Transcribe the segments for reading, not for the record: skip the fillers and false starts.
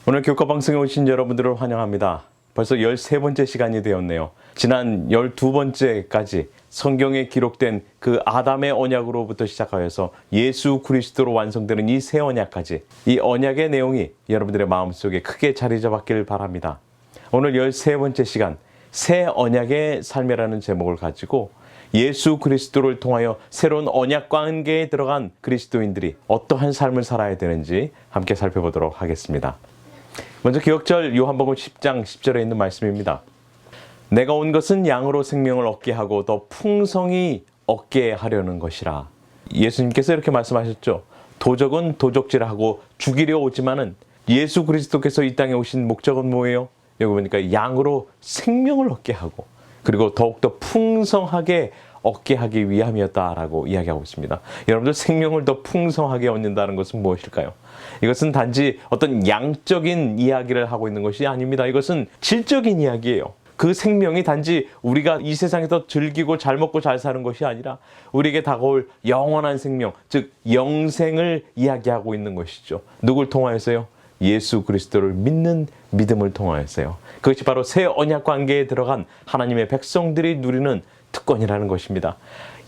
오늘 교과 방송에 오신 여러분들을 환영합니다. 벌써 13번째 시간이 되었네요. 지난 12번째까지 성경에 기록된 그 아담의 언약으로부터 시작하여서 예수 그리스도로 완성되는 이 새 언약까지, 이 언약의 내용이 여러분들의 마음속에 크게 자리 잡았길 바랍니다. 오늘 13번째 시간, 새 언약의 삶이라는 제목을 가지고 예수 그리스도를 통하여 새로운 언약 관계에 들어간 그리스도인들이 어떠한 삶을 살아야 되는지 함께 살펴보도록 하겠습니다. 먼저 기억절 요한복음 10장 10절에 있는 말씀입니다. 내가 온 것은 양으로 생명을 얻게 하고 더 풍성히 얻게 하려는 것이라. 예수님께서 이렇게 말씀하셨죠. 도적은 도적질을 하고 죽이려 오지만은 예수 그리스도께서 이 땅에 오신 목적은 뭐예요? 여기 보니까 양으로 생명을 얻게 하고 그리고 더욱더 풍성하게 얻게 하기 위함이었다라고 이야기하고 있습니다. 여러분들, 생명을 더 풍성하게 얻는다는 것은 무엇일까요? 이것은 단지 어떤 양적인 이야기를 하고 있는 것이 아닙니다. 이것은 질적인 이야기예요. 그 생명이 단지 우리가 이 세상에서 즐기고 잘 먹고 잘 사는 것이 아니라 우리에게 다가올 영원한 생명, 즉 영생을 이야기하고 있는 것이죠. 누굴 통하여서요? 예수 그리스도를 믿는 믿음을 통하여서요. 그것이 바로 새 언약 관계에 들어간 하나님의 백성들이 누리는 특권이라는 것입니다.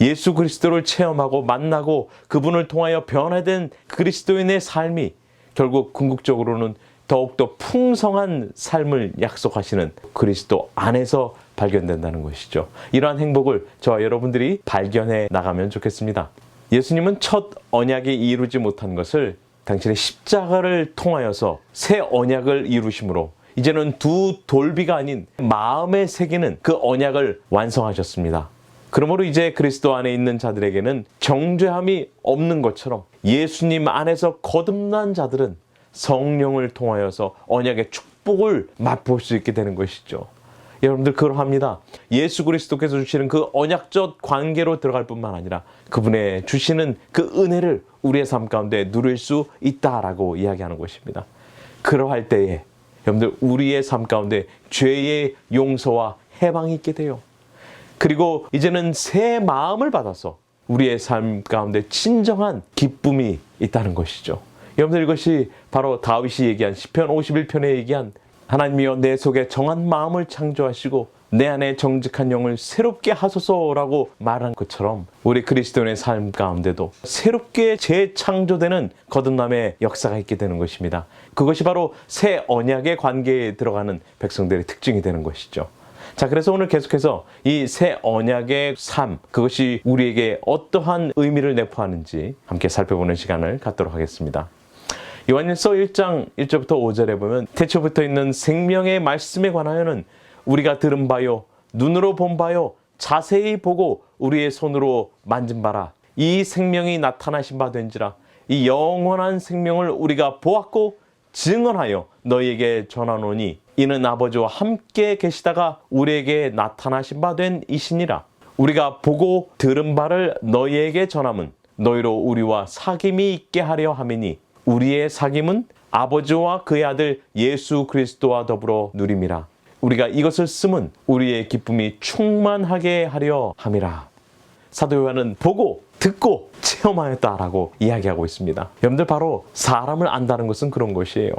예수 그리스도를 체험하고 만나고 그분을 통하여 변화된 그리스도인의 삶이 결국 궁극적으로는 더욱더 풍성한 삶을 약속하시는 그리스도 안에서 발견된다는 것이죠. 이러한 행복을 저와 여러분들이 발견해 나가면 좋겠습니다. 예수님은 첫 언약이 이루지 못한 것을 당신의 십자가를 통하여서 새 언약을 이루심으로 이제는 두 돌비가 아닌 마음에 새기는 그 언약을 완성하셨습니다. 그러므로 이제 그리스도 안에 있는 자들에게는 정죄함이 없는 것처럼 예수님 안에서 거듭난 자들은 성령을 통하여서 언약의 축복을 맛볼 수 있게 되는 것이죠. 여러분들, 그러합니다. 예수 그리스도께서 주시는 그 언약적 관계로 들어갈 뿐만 아니라 그분의 주시는 그 은혜를 우리의 삶 가운데 누릴 수 있다라고 이야기하는 것입니다. 그러할 때에 여러분들, 우리의 삶 가운데 죄의 용서와 해방이 있게 돼요. 그리고 이제는 새 마음을 받아서 우리의 삶 가운데 진정한 기쁨이 있다는 것이죠. 여러분들, 이것이 바로 다윗이 얘기한 시편 51편에 얘기한 하나님이여 내 속에 정한 마음을 창조하시고 내 안에 정직한 영을 새롭게 하소서라고 말한 것처럼 우리 그리스도인의 삶 가운데도 새롭게 재창조되는 거듭남의 역사가 있게 되는 것입니다. 그것이 바로 새 언약의 관계에 들어가는 백성들의 특징이 되는 것이죠. 자, 그래서 오늘 계속해서 이 새 언약의 삶, 그것이 우리에게 어떠한 의미를 내포하는지 함께 살펴보는 시간을 갖도록 하겠습니다. 요한일서 1장 1절부터 5절에 보면 태초부터 있는 생명의 말씀에 관하여는 우리가 들은 바요, 눈으로 본 바요, 자세히 보고 우리의 손으로 만진 바라. 이 생명이 나타나신 바 된지라. 이 영원한 생명을 우리가 보았고 증언하여 너희에게 전하노니 이는 아버지와 함께 계시다가 우리에게 나타나신 바 된 이시니라. 우리가 보고 들은 바를 너희에게 전함은 너희로 우리와 사귐이 있게 하려 함이니 우리의 사귐은 아버지와 그의 아들 예수 그리스도와 더불어 누림이라. 우리가 이것을 쓰면 우리의 기쁨이 충만하게 하려 함이라. 사도 요한은 보고 듣고 체험하였다라고 이야기하고 있습니다. 여러분들, 바로 사람을 안다는 것은 그런 것이에요.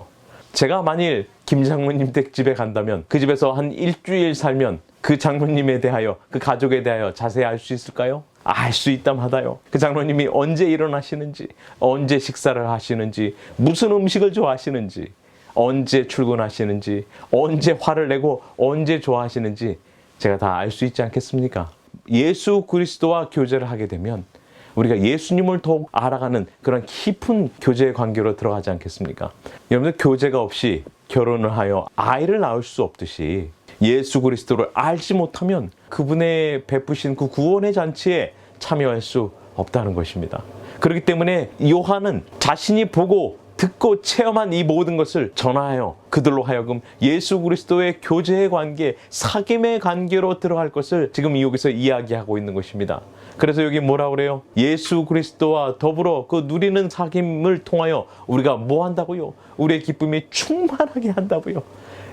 제가 만일 김 장모님 댁 집에 간다면 그 집에서 한 일주일 살면 그 장모님에 대하여, 그 가족에 대하여 자세히 알 수 있을까요? 알 수 있담하다요. 그 장로님이 언제 일어나시는지, 언제 식사를 하시는지, 무슨 음식을 좋아하시는지, 언제 출근하시는지, 언제 화를 내고 언제 좋아하시는지 제가 다 알 수 있지 않겠습니까? 예수 그리스도와 교제를 하게 되면 우리가 예수님을 더욱 알아가는 그런 깊은 교제의 관계로 들어가지 않겠습니까? 여러분들, 교제가 없이 결혼을 하여 아이를 낳을 수 없듯이 예수 그리스도를 알지 못하면 그분의 베푸신 그 구원의 잔치에 참여할 수 없다는 것입니다. 그렇기 때문에 요한은 자신이 보고 듣고 체험한 이 모든 것을 전하여 그들로 하여금 예수 그리스도의 교제의 관계, 사귐의 관계로 들어갈 것을 지금 여기서 이야기하고 있는 것입니다. 그래서 여기 뭐라고 그래요? 예수 그리스도와 더불어 그 누리는 사귐을 통하여 우리가 뭐 한다고요? 우리의 기쁨이 충만하게 한다고요.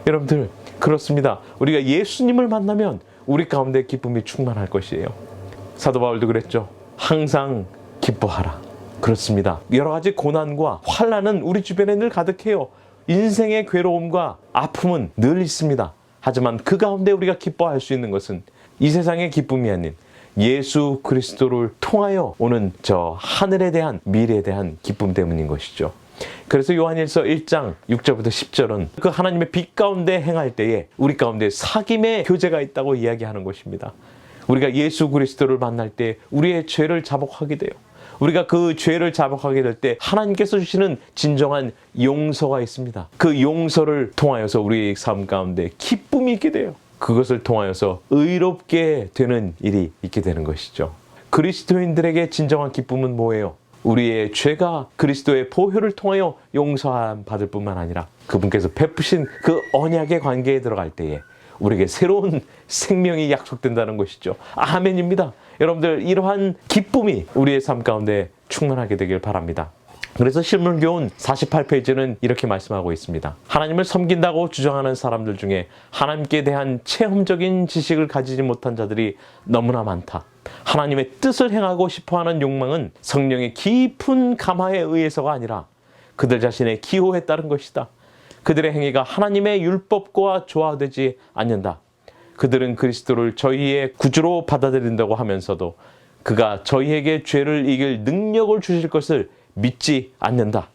여러분들, 그렇습니다. 우리가 예수님을 만나면 우리 가운데 기쁨이 충만할 것이에요. 사도 바울도 그랬죠. 항상 기뻐하라. 그렇습니다. 여러 가지 고난과 환난은 우리 주변에 늘 가득해요. 인생의 괴로움과 아픔은 늘 있습니다. 하지만 그 가운데 우리가 기뻐할 수 있는 것은 이 세상의 기쁨이 아닌 예수 그리스도를 통하여 오는 저 하늘에 대한 미래에 대한 기쁨 때문인 것이죠. 그래서 요한일서 1장 6절부터 10절은 그 하나님의 빛 가운데 행할 때에 우리 가운데 사귐의 교제가 있다고 이야기하는 것입니다. 우리가 예수 그리스도를 만날 때 우리의 죄를 자복하게 돼요. 우리가 그 죄를 자복하게 될 때 하나님께서 주시는 진정한 용서가 있습니다. 그 용서를 통하여서 우리의 삶 가운데 기쁨이 있게 돼요. 그것을 통하여서 의롭게 되는 일이 있게 되는 것이죠. 그리스도인들에게 진정한 기쁨은 뭐예요? 우리의 죄가 그리스도의 보혈을 통하여 용서함 받을 뿐만 아니라 그분께서 베푸신 그 언약의 관계에 들어갈 때에 우리에게 새로운 생명이 약속된다는 것이죠. 아멘입니다. 여러분들 이러한 기쁨이 우리의 삶 가운데 충만하게 되길 바랍니다. 그래서 실물교훈 48페이지는 이렇게 말씀하고 있습니다. 하나님을 섬긴다고 주장하는 사람들 중에 하나님께 대한 체험적인 지식을 가지지 못한 자들이 너무나 많다. 하나님의 뜻을 행하고 싶어하는 욕망은 성령의 깊은 감화에 의해서가 아니라 그들 자신의 기호에 따른 것이다. 그들의 행위가 하나님의 율법과 조화되지 않는다. 그들은 그리스도를 저희의 구주로 받아들인다고 하면서도 그가 저희에게 죄를 이길 능력을 주실 것을 믿지 않는다.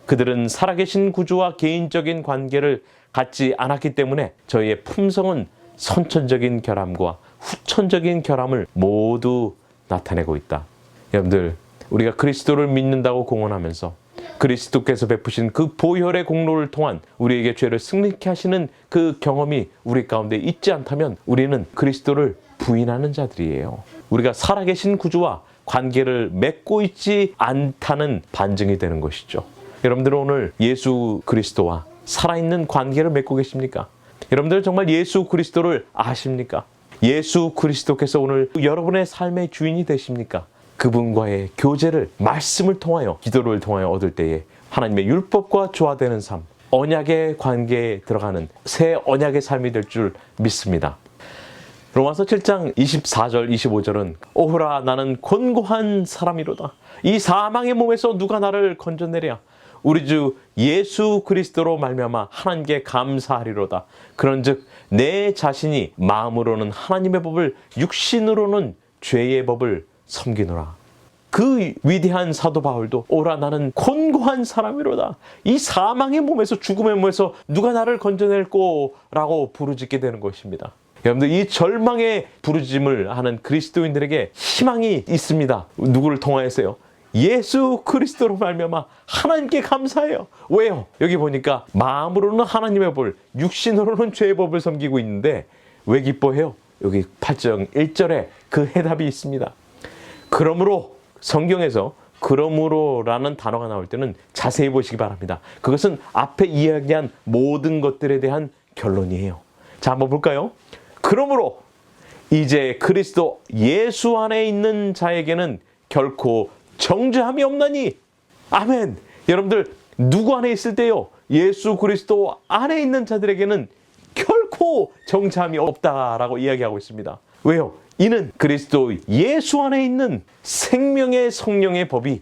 그들은 살아계신 구주와 개인적인 관계를 갖지 않았기 때문에 저희의 품성은 선천적인 결함과 후천적인 결함을 모두 나타내고 있다. 여러분들, 우리가 그리스도를 믿는다고 공언하면서 그리스도께서 베푸신 그 보혈의 공로를 통한 우리에게 죄를 승리케 하시는 그 경험이 우리 가운데 있지 않다면 우리는 그리스도를 부인하는 자들이에요. 우리가 살아계신 구주와 관계를 맺고 있지 않다는 반증이 되는 것이죠. 여러분들은 오늘 예수 그리스도와 살아있는 관계를 맺고 계십니까? 여러분들은 정말 예수 그리스도를 아십니까? 예수 그리스도께서 오늘 여러분의 삶의 주인이 되십니까? 그분과의 교제를 말씀을 통하여 기도를 통하여 얻을 때에 하나님의 율법과 조화되는 삶, 언약의 관계에 들어가는 새 언약의 삶이 될 줄 믿습니다. 로마서 7장 24절 25절은 오호라 나는 곤고한 사람이로다. 이 사망의 몸에서 누가 나를 건져내랴. 우리 주 예수 그리스도로 말미암아 하나님께 감사하리로다. 그런즉 내 자신이 마음으로는 하나님의 법을 육신으로는 죄의 법을 섬기노라. 그 위대한 사도 바울도 오라 나는 곤고한 사람이로다. 이 사망의 몸에서 죽음의 몸에서 누가 나를 건져낼꼬 라고 부르짖게 되는 것입니다. 여러분들 이 절망의 부르짖음을 하는 그리스도인들에게 희망이 있습니다. 누구를 통하여서요? 예수 그리스도로 말미암아 하나님께 감사해요. 왜요? 여기 보니까 마음으로는 하나님의 법, 육신으로는 죄의 법을 섬기고 있는데 왜 기뻐해요? 여기 8장 1절에 그 해답이 있습니다. 그러므로 성경에서 그러므로라는 단어가 나올 때는 자세히 보시기 바랍니다. 그것은 앞에 이야기한 모든 것들에 대한 결론이에요. 자, 한번 볼까요? 그러므로 이제 그리스도 예수 안에 있는 자에게는 결코 정죄함이 없나니. 아멘. 여러분들 누구 안에 있을 때요? 예수 그리스도 안에 있는 자들에게는 결코 정죄함이 없다라고 이야기하고 있습니다. 왜요? 이는 그리스도 예수 안에 있는 생명의 성령의 법이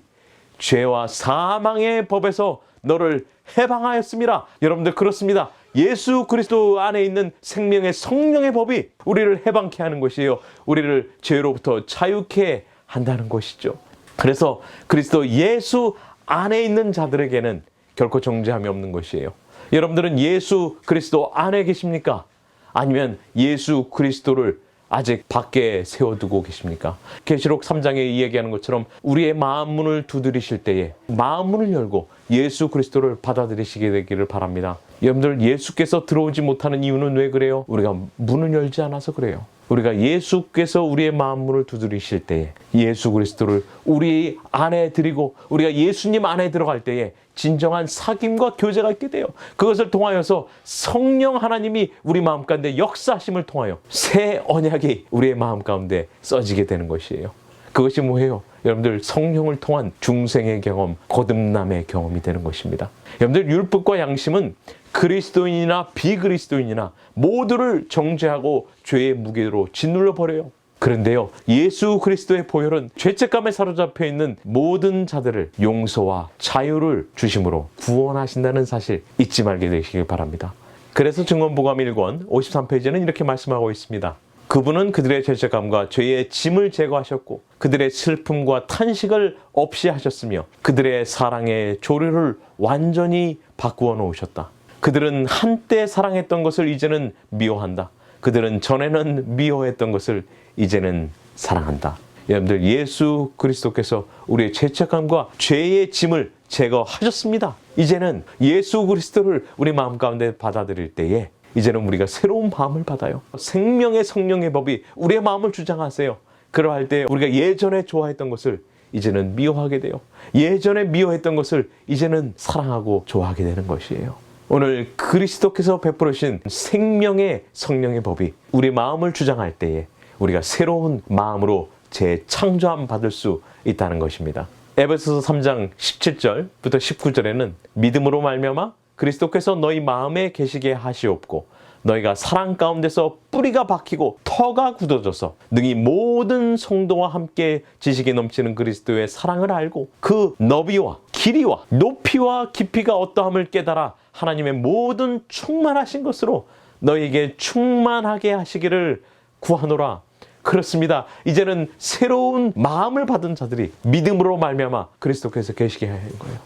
죄와 사망의 법에서 너를 해방하였습니다. 여러분들 그렇습니다. 예수 그리스도 안에 있는 생명의 성령의 법이 우리를 해방케 하는 것이에요. 우리를 죄로부터 자유케 한다는 것이죠. 그래서 그리스도 예수 안에 있는 자들에게는 결코 정죄함이 없는 것이에요. 여러분들은 예수 그리스도 안에 계십니까? 아니면 예수 그리스도를 아직 밖에 세워두고 계십니까? 계시록 3장에 이야기하는 것처럼 우리의 마음문을 두드리실 때에 마음문을 열고 예수 그리스도를 받아들이시게 되기를 바랍니다. 여러분들 예수께서 들어오지 못하는 이유는 왜 그래요? 우리가 문을 열지 않아서 그래요. 우리가 예수께서 우리의 마음문을 두드리실 때에 예수 그리스도를 우리 안에 드리고 우리가 예수님 안에 들어갈 때에 진정한 사귐과 교제가 있게 돼요. 그것을 통하여서 성령 하나님이 우리 마음 가운데 역사하심을 통하여 새 언약이 우리의 마음 가운데 써지게 되는 것이에요. 그것이 뭐예요? 여러분들 성령을 통한 중생의 경험, 거듭남의 경험이 되는 것입니다. 여러분들 율법과 양심은 그리스도인이나 비그리스도인이나 모두를 정죄하고 죄의 무게로 짓눌러 버려요. 그런데요, 예수 그리스도의 보혈은 죄책감에 사로잡혀 있는 모든 자들을 용서와 자유를 주심으로 구원하신다는 사실 잊지 말게 되시길 바랍니다. 그래서 증언보감 1권 53페이지는 이렇게 말씀하고 있습니다. 그분은 그들의 죄책감과 죄의 짐을 제거하셨고 그들의 슬픔과 탄식을 없이 하셨으며 그들의 사랑의 조류를 완전히 바꾸어 놓으셨다. 그들은 한때 사랑했던 것을 이제는 미워한다. 그들은 전에는 미워했던 것을 이제는 사랑한다. 여러분들, 예수 그리스도께서 우리의 죄책감과 죄의 짐을 제거하셨습니다. 이제는 예수 그리스도를 우리 마음 가운데 받아들일 때에 이제는 우리가 새로운 마음을 받아요. 생명의 성령의 법이 우리의 마음을 주장하세요. 그러할 때 우리가 예전에 좋아했던 것을 이제는 미워하게 돼요. 예전에 미워했던 것을 이제는 사랑하고 좋아하게 되는 것이에요. 오늘 그리스도께서 베풀으신 생명의 성령의 법이 우리 마음을 주장할 때에 우리가 새로운 마음으로 재창조함 받을 수 있다는 것입니다. 에베소서 3장 17절부터 19절에는 믿음으로 말미암아 그리스도께서 너희 마음에 계시게 하시옵고 너희가 사랑 가운데서 뿌리가 박히고 터가 굳어져서 능히 모든 성도와 함께 지식이 넘치는 그리스도의 사랑을 알고 그 너비와 길이와 높이와 깊이가 어떠함을 깨달아 하나님의 모든 충만하신 것으로 너희에게 충만하게 하시기를 구하노라. 그렇습니다. 이제는 새로운 마음을 받은 자들이 믿음으로 말미암아 그리스도께서 계시게 하는 거예요.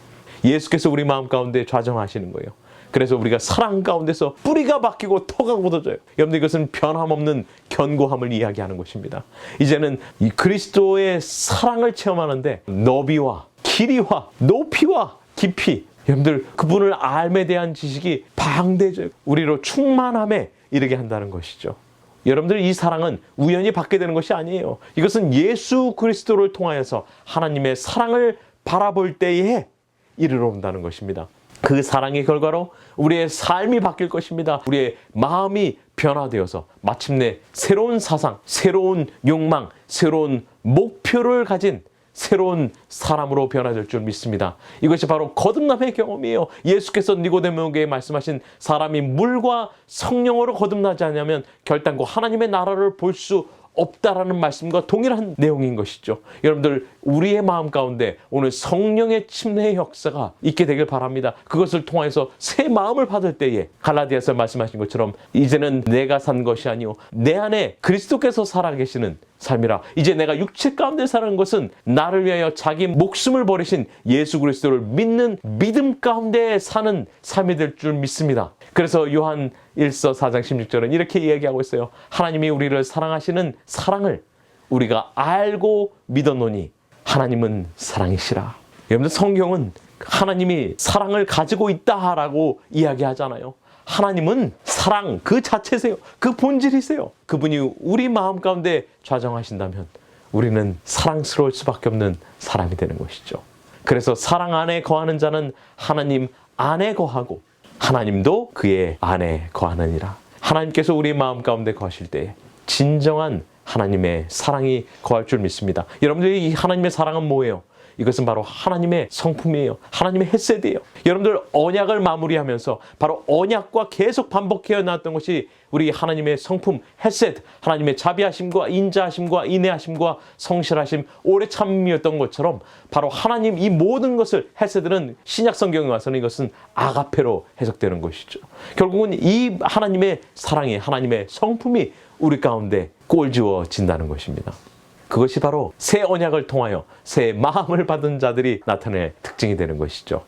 예수께서 우리 마음 가운데 좌정하시는 거예요. 그래서 우리가 사랑 가운데서 뿌리가 박히고 터가 굳어져요. 여러분들, 이것은 변함없는 견고함을 이야기하는 것입니다. 이제는 이 그리스도의 사랑을 체험하는데 너비와 길이와 높이와 깊이, 여러분들 그분을 알에 대한 지식이 방대해져요. 우리로 충만함에 이르게 한다는 것이죠. 여러분들, 이 사랑은 우연히 받게 되는 것이 아니에요. 이것은 예수 그리스도를 통하여서 하나님의 사랑을 바라볼 때에 이르러 온다는 것입니다. 그 사랑의 결과로 우리의 삶이 바뀔 것입니다. 우리의 마음이 변화되어서 마침내 새로운 사상, 새로운 욕망, 새로운 목표를 가진 새로운 사람으로 변화될 줄 믿습니다. 이것이 바로 거듭남의 경험이에요. 예수께서 니고데모에게 말씀하신 사람이 물과 성령으로 거듭나지 않으면 결단코 하나님의 나라를 볼 수 없다라는 말씀과 동일한 내용인 것이죠. 여러분들, 우리의 마음 가운데 오늘 성령의 침례의 역사가 있게 되길 바랍니다. 그것을 통해서 새 마음을 받을 때에 갈라디아서 말씀하신 것처럼 이제는 내가 산 것이 아니오 내 안에 그리스도께서 살아계시는 삶이라. 이제 내가 육체 가운데 사는 것은 나를 위하여 자기 목숨을 버리신 예수 그리스도를 믿는 믿음 가운데 사는 삶이 될 줄 믿습니다. 그래서 요한 1서 4장 16절은 이렇게 이야기하고 있어요. 하나님이 우리를 사랑하시는 사랑을 우리가 알고 믿었노니 하나님은 사랑이시라. 여러분들, 성경은 하나님이 사랑을 가지고 있다라고 이야기하잖아요. 하나님은 사랑 그 자체세요. 그 본질이세요. 그분이 우리 마음 가운데 좌정하신다면 우리는 사랑스러울 수밖에 없는 사람이 되는 것이죠. 그래서 사랑 안에 거하는 자는 하나님 안에 거하고 하나님도 그의 안에 거하느니라. 하나님께서 우리 마음 가운데 거하실 때 진정한 하나님의 사랑이 거할 줄 믿습니다. 여러분들이 이 하나님의 사랑은 뭐예요? 이것은 바로 하나님의 성품이에요. 하나님의 헤세드예요. 여러분들, 언약을 마무리하면서 바로 언약과 계속 반복해 나왔던 것이 우리 하나님의 성품 헤세드, 하나님의 자비하심과 인자하심과 인애하심과 성실하심, 오래 참음이었던 것처럼 바로 하나님 이 모든 것을, 헤세드는 신약 성경에 와서는 이것은 아가페로 해석되는 것이죠. 결국은 이 하나님의 사랑이, 하나님의 성품이 우리 가운데 꼴지워진다는 것입니다. 그것이 바로 새 언약을 통하여 새 마음을 받은 자들이 나타낼 특징이 되는 것이죠.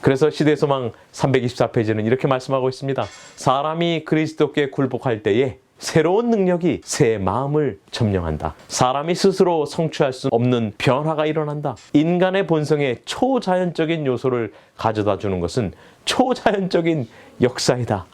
그래서 시대소망 324페이지는 이렇게 말씀하고 있습니다. 사람이 그리스도께 굴복할 때에 새로운 능력이 새 마음을 점령한다. 사람이 스스로 성취할 수 없는 변화가 일어난다. 인간의 본성에 초자연적인 요소를 가져다 주는 것은 초자연적인 역사이다.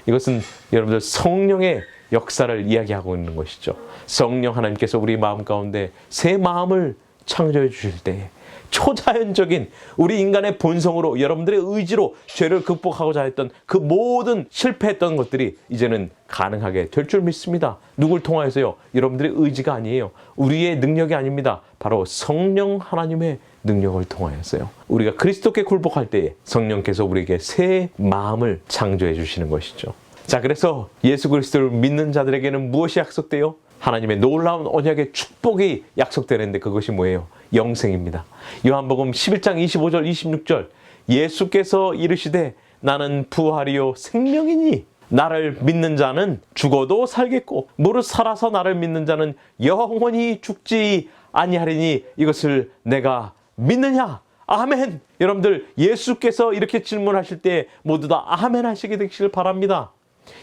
이것은 여러분들 성령의 역사를 이야기하고 있는 것이죠. 성령 하나님께서 우리 마음 가운데 새 마음을 창조해 주실 때 초자연적인 우리 인간의 본성으로, 여러분들의 의지로 죄를 극복하고자 했던 그 모든 실패했던 것들이 이제는 가능하게 될 줄 믿습니다. 누굴 통하여서요? 여러분들의 의지가 아니에요. 우리의 능력이 아닙니다. 바로 성령 하나님의 능력을 통하여서요. 우리가 그리스도께 굴복할 때에 성령께서 우리에게 새 마음을 창조해 주시는 것이죠. 자, 그래서 예수 그리스도를 믿는 자들에게는 무엇이 약속돼요? 하나님의 놀라운 언약의 축복이 약속되는데 그것이 뭐예요? 영생입니다. 요한복음 11장 25절 26절 예수께서 이르시되 나는 부활이요 생명이니 나를 믿는 자는 죽어도 살겠고 무릇 살아서 나를 믿는 자는 영원히 죽지 아니하리니 이것을 내가 믿느냐? 아멘! 여러분들 예수께서 이렇게 질문하실 때 모두 다 아멘 하시게 되시길 바랍니다.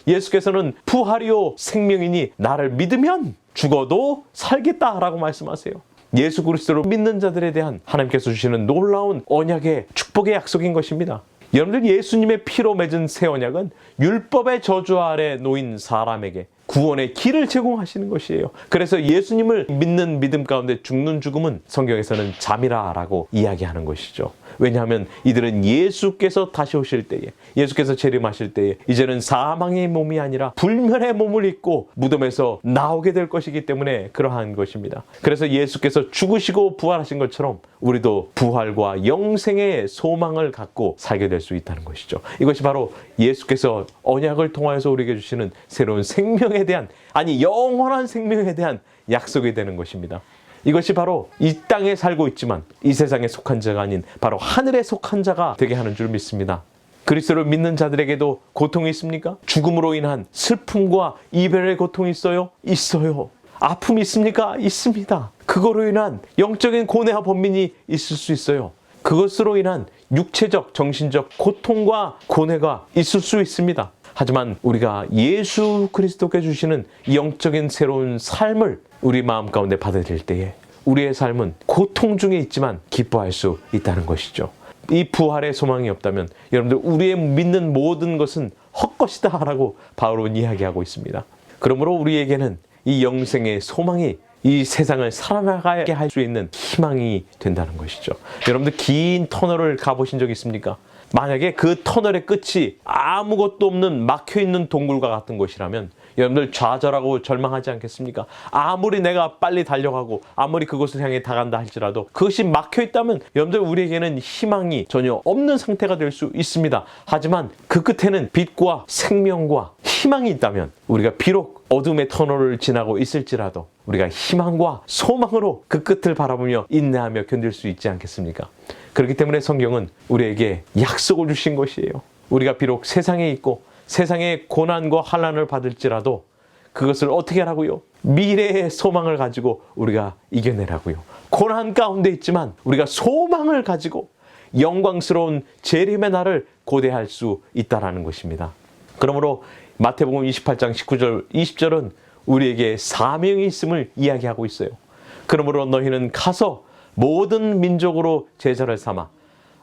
예수께서는 부활이요 생명이니 나를 믿으면 죽어도 살겠다라고 말씀하세요. 예수 그리스도를 믿는 자들에 대한 하나님께서 주시는 놀라운 언약의 축복의 약속인 것입니다. 여러분들 예수님의 피로 맺은 새 언약은 율법의 저주 아래 놓인 사람에게 구원의 길을 제공하시는 것이에요. 그래서 예수님을 믿는 믿음 가운데 죽는 죽음은 성경에서는 잠이라라고 이야기하는 것이죠. 왜냐하면 이들은 예수께서 다시 오실 때에, 예수께서 재림하실 때에 이제는 사망의 몸이 아니라 불멸의 몸을 입고 무덤에서 나오게 될 것이기 때문에 그러한 것입니다. 그래서 예수께서 죽으시고 부활하신 것처럼 우리도 부활과 영생의 소망을 갖고 살게 될 수 있다는 것이죠. 이것이 바로 예수께서 언약을 통하여서 우리에게 주시는 새로운 생명에 대한, 아니 영원한 생명에 대한 약속이 되는 것입니다. 이것이 바로 이 땅에 살고 있지만 이 세상에 속한 자가 아닌 바로 하늘에 속한 자가 되게 하는 줄 믿습니다. 그리스도를 믿는 자들에게도 고통이 있습니까? 죽음으로 인한 슬픔과 이별의 고통이 있어요? 있어요. 아픔이 있습니까? 있습니다. 그거로 인한 영적인 고뇌와 번민이 있을 수 있어요. 그것으로 인한 육체적, 정신적 고통과 고뇌가 있을 수 있습니다. 하지만 우리가 예수 그리스도께 주시는 영적인 새로운 삶을 우리 마음 가운데 받아들일 때에 우리의 삶은 고통 중에 있지만 기뻐할 수 있다는 것이죠. 이 부활의 소망이 없다면 여러분들 우리의 믿는 모든 것은 헛것이다 라고 바울은 이야기하고 있습니다. 그러므로 우리에게는 이 영생의 소망이 이 세상을 살아나가게 할 수 있는 희망이 된다는 것이죠. 여러분들 긴 터널을 가보신 적 있습니까? 만약에 그 터널의 끝이 아무것도 없는 막혀있는 동굴과 같은 곳이라면 여러분들 좌절하고 절망하지 않겠습니까? 아무리 내가 빨리 달려가고 아무리 그곳을 향해 다간다 할지라도 그것이 막혀있다면 여러분들 우리에게는 희망이 전혀 없는 상태가 될 수 있습니다. 하지만 그 끝에는 빛과 생명과 희망이 있다면 우리가 비록 어둠의 터널을 지나고 있을지라도 우리가 희망과 소망으로 그 끝을 바라보며 인내하며 견딜 수 있지 않겠습니까? 그렇기 때문에 성경은 우리에게 약속을 주신 것이에요. 우리가 비록 세상에 있고 세상의 고난과 환난을 받을지라도 그것을 어떻게 하라고요? 미래의 소망을 가지고 우리가 이겨내라고요. 고난 가운데 있지만 우리가 소망을 가지고 영광스러운 재림의 날을 고대할 수 있다는 것입니다. 그러므로 마태복음 28장 19절 20절은 우리에게 사명이 있음을 이야기하고 있어요. 그러므로 너희는 가서 모든 민족으로 제자를 삼아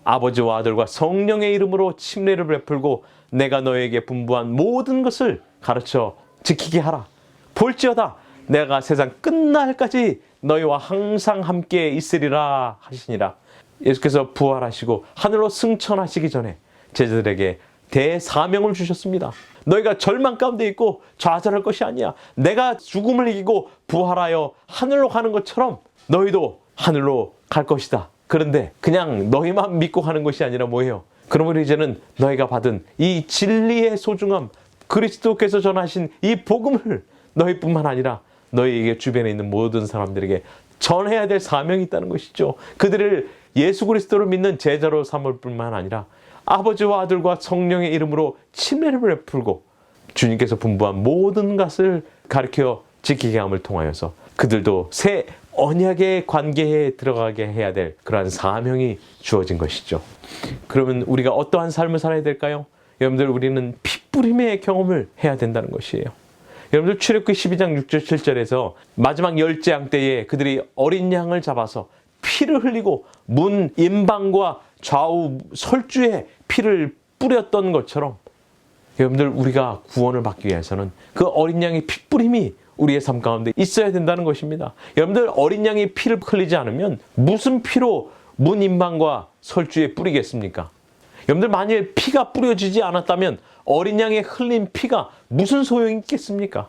아버지와 아들과 성령의 이름으로 침례를 베풀고 내가 너에게 분부한 모든 것을 가르쳐 지키게 하라. 볼지어다 내가 세상 끝날까지 너희와 항상 함께 있으리라 하시니라. 예수께서 부활하시고 하늘로 승천하시기 전에 제자들에게 대사명을 주셨습니다. 너희가 절망 가운데 있고 좌절할 것이 아니야. 내가 죽음을 이기고 부활하여 하늘로 가는 것처럼 너희도 하늘로 갈 것이다. 그런데 그냥 너희만 믿고 가는 것이 아니라 뭐예요? 그러므로 이제는 너희가 받은 이 진리의 소중함, 그리스도께서 전하신 이 복음을 너희뿐만 아니라 너희에게 주변에 있는 모든 사람들에게 전해야 될 사명이 있다는 것이죠. 그들을 예수 그리스도를 믿는 제자로 삼을 뿐만 아니라 아버지와 아들과 성령의 이름으로 침례를 베풀고 주님께서 분부한 모든 것을 가르쳐 지키게 함을 통하여서 그들도 새 언약의 관계에 들어가게 해야 될 그러한 사명이 주어진 것이죠. 그러면 우리가 어떠한 삶을 살아야 될까요? 여러분들 우리는 피뿌림의 경험을 해야 된다는 것이에요. 여러분들 출애굽기 12장 6절 7절에서 마지막 열재앙 때에 그들이 어린 양을 잡아서 피를 흘리고 문 임방과 좌우 설주에 피를 뿌렸던 것처럼 여러분들 우리가 구원을 받기 위해서는 그 어린 양의 피뿌림이 우리의 삶 가운데 있어야 된다는 것입니다. 여러분들 어린 양이 피를 흘리지 않으면 무슨 피로 문 임방과 설주에 뿌리겠습니까? 여러분들 만일 피가 뿌려지지 않았다면 어린 양의 흘린 피가 무슨 소용이 있겠습니까?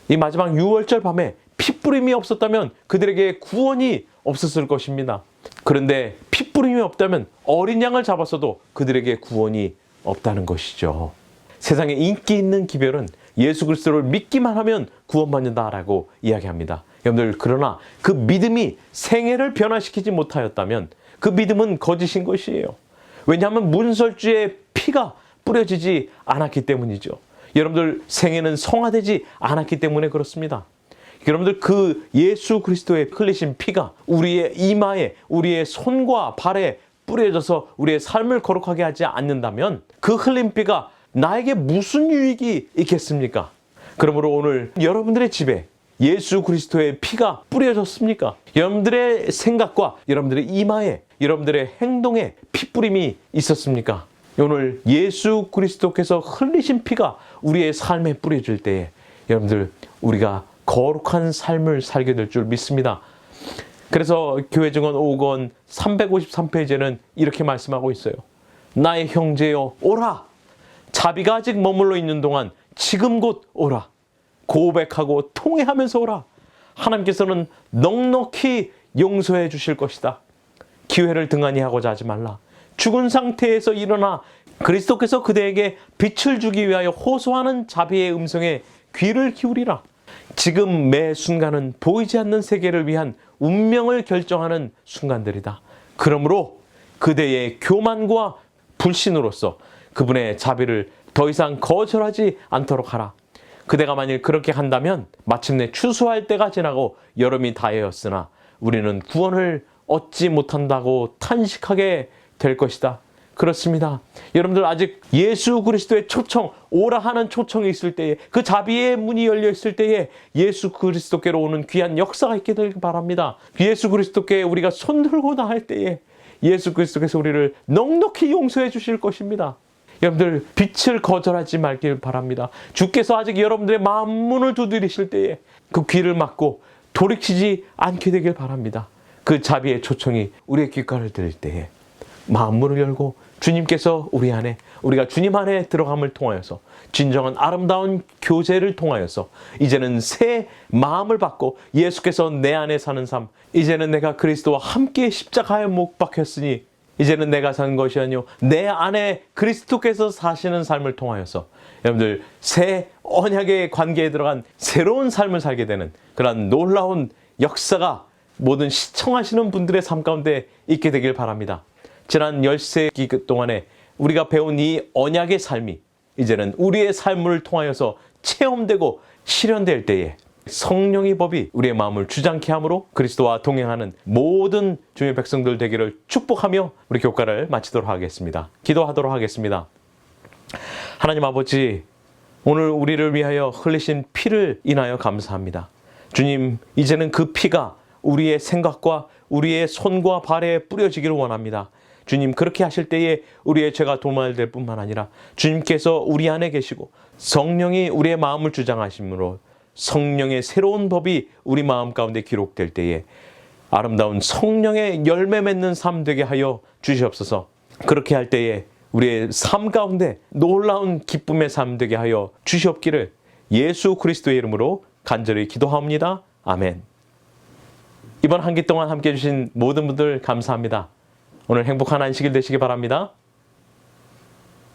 이 마지막 6월절 밤에 피뿌림이 없었다면 그들에게 구원이 없었을 것입니다. 그런데 피뿌림이 없다면 어린 양을 잡았어도 그들에게 구원이 없다는 것이죠. 세상에 인기 있는 기별은 예수 그리스도를 믿기만 하면 구원받는다라고 이야기합니다. 여러분들, 그러나 그 믿음이 생애를 변화시키지 못하였다면 그 믿음은 거짓인 것이에요. 왜냐하면 문설주의 피가 뿌려지지 않았기 때문이죠. 여러분들, 생애는 성화되지 않았기 때문에 그렇습니다. 여러분들, 그 예수 그리스도의 흘리신 피가 우리의 이마에, 우리의 손과 발에 뿌려져서 우리의 삶을 거룩하게 하지 않는다면 그 흘린 피가 나에게 무슨 유익이 있겠습니까? 그러므로 오늘 여러분들의 집에 예수 그리스도의 피가 뿌려졌습니까? 여러분들의 생각과 여러분들의 이마에, 여러분들의 행동에 피뿌림이 있었습니까? 오늘 예수 그리스도께서 흘리신 피가 우리의 삶에 뿌려질 때에 여러분들, 우리가 거룩한 삶을 살게 될 줄 믿습니다. 그래서 교회 증언 5권 353페이지에는 이렇게 말씀하고 있어요. 나의 형제여, 오라. 자비가 아직 머물러 있는 동안 지금 곧 오라. 고백하고 통회하면서 오라. 하나님께서는 넉넉히 용서해 주실 것이다. 기회를 등한히 하고자 하지 말라. 죽은 상태에서 일어나 그리스도께서 그대에게 빛을 주기 위하여 호소하는 자비의 음성에 귀를 기울이라. 지금 매 순간은 보이지 않는 세계를 위한 운명을 결정하는 순간들이다. 그러므로 그대의 교만과 불신으로서 그분의 자비를 더 이상 거절하지 않도록 하라. 그대가 만일 그렇게 한다면 마침내 추수할 때가 지나고 여름이 다하였으나 우리는 구원을 얻지 못한다고 탄식하게 될 것이다. 그렇습니다. 여러분들, 아직 예수 그리스도의 초청, 오라 하는 초청이 있을 때에, 그 자비의 문이 열려 있을 때에 예수 그리스도께로 오는 귀한 역사가 있게 되길 바랍니다. 예수 그리스도께 우리가 손들고 나갈 때에 예수 그리스도께서 우리를 넉넉히 용서해 주실 것입니다. 여러분들, 빛을 거절하지 말길 바랍니다. 주께서 아직 여러분들의 마음 문을 두드리실 때에 그 귀를 막고 돌이키지 않게 되길 바랍니다. 그 자비의 초청이 우리의 귓가를 들릴 때에 마음 문을 열고 주님께서 우리 안에, 우리가 주님 안에 들어감을 통하여서 진정한 아름다운 교제를 통하여서 이제는 새 마음을 받고 예수께서 내 안에 사는 삶, 이제는 내가 그리스도와 함께 십자가에 못 박혔으니 이제는 내가 사는 것이 아니요 내 안에 그리스도께서 사시는 삶을 통하여서 여러분들, 새 언약의 관계에 들어간 새로운 삶을 살게 되는 그런 놀라운 역사가 모든 시청하시는 분들의 삶 가운데 있게 되길 바랍니다. 지난 10세기 동안에 우리가 배운 이 언약의 삶이 이제는 우리의 삶을 통하여서 체험되고 실현될 때에 성령의 법이 우리의 마음을 주장케 함으로 그리스도와 동행하는 모든 주의 백성들 되기를 축복하며 우리 교과를 마치도록 하겠습니다. 기도하도록 하겠습니다. 하나님 아버지, 오늘 우리를 위하여 흘리신 피를 인하여 감사합니다. 주님, 이제는 그 피가 우리의 생각과 우리의 손과 발에 뿌려지기를 원합니다. 주님, 그렇게 하실 때에 우리의 죄가 도말될 뿐만 아니라 주님께서 우리 안에 계시고 성령이 우리의 마음을 주장하심으로 성령의 새로운 법이 우리 마음 가운데 기록될 때에 아름다운 성령의 열매 맺는 삶 되게 하여 주시옵소서. 그렇게 할 때에 우리의 삶 가운데 놀라운 기쁨의 삶 되게 하여 주시옵기를 예수 그리스도의 이름으로 간절히 기도합니다. 아멘. 이번 한 기 동안 함께해 주신 모든 분들 감사합니다. 오늘 행복한 안식일 되시기 바랍니다.